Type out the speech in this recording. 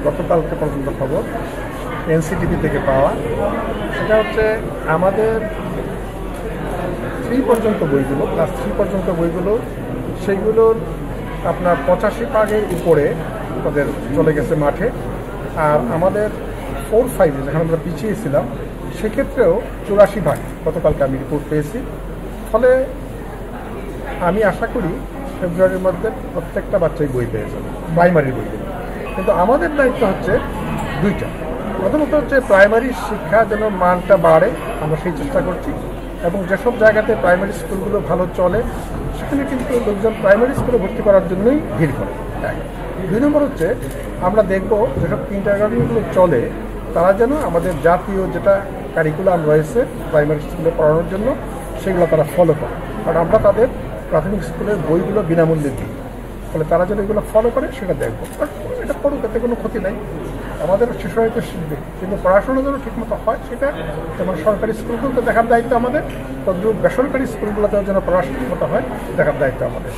গতকালকে পর্যন্ত খবর এনসিটিভি থেকে পাওয়া, সেটা হচ্ছে আমাদের 3 পর্যন্ত বইগুলো, ক্লাস 3 পর্যন্ত বইগুলো, সেইগুলোর আপনার 85% উপরে তাদের চলে গেছে মাঠে। আর আমাদের 4-5 যেখানে আমরা পিছিয়ে ছিলাম সেক্ষেত্রেও 84% গতকালকে আমি রিপোর্ট পেয়েছি। ফলে আমি আশা করি ফেব্রুয়ারির মধ্যে প্রত্যেকটা বাচ্চাই বই পেয়ে যাবে, প্রাইমারির বইগুলো। কিন্তু আমাদের দায়িত্ব হচ্ছে দুইটা। প্রথমত হচ্ছে প্রাইমারি শিক্ষা যেন মানটা বাড়ে, আমরা সেই চেষ্টা করছি। এবং যেসব জায়গাতে প্রাইমারি স্কুলগুলো ভালো চলে সেখানে কিন্তু লোকজন প্রাইমারি স্কুলে ভর্তি করার জন্যই ভিড় করে। 2 নম্বর হচ্ছে আমরা দেখব যেসব কিন্ডারগার্টেনগুলো চলে তারা যেন আমাদের জাতীয় যেটা কারিকুলাম রয়েছে প্রাইমারি স্কুলে পড়ানোর জন্য সেগুলো তারা ফলো করে। কারণ আমরা তাদের প্রাথমিক স্কুলের বইগুলো বিনামূল্যে দিই, ফলে তারা যেন এগুলো ফলো করে সেটা দেখবো। এটা করুক, এতে কোনো ক্ষতি নেই, আমাদের শিশুরা তো শিখবে, কিন্তু পড়াশোনা যেন ঠিকমতো হয় সেটা যেমন সরকারি স্কুলগুলোতে দেখার দায়িত্ব আমাদের, তদ্রুপ বেসরকারি স্কুলগুলোতেও যেন পড়াশোনা ঠিকমতো হয় দেখার দায়িত্ব আমাদের।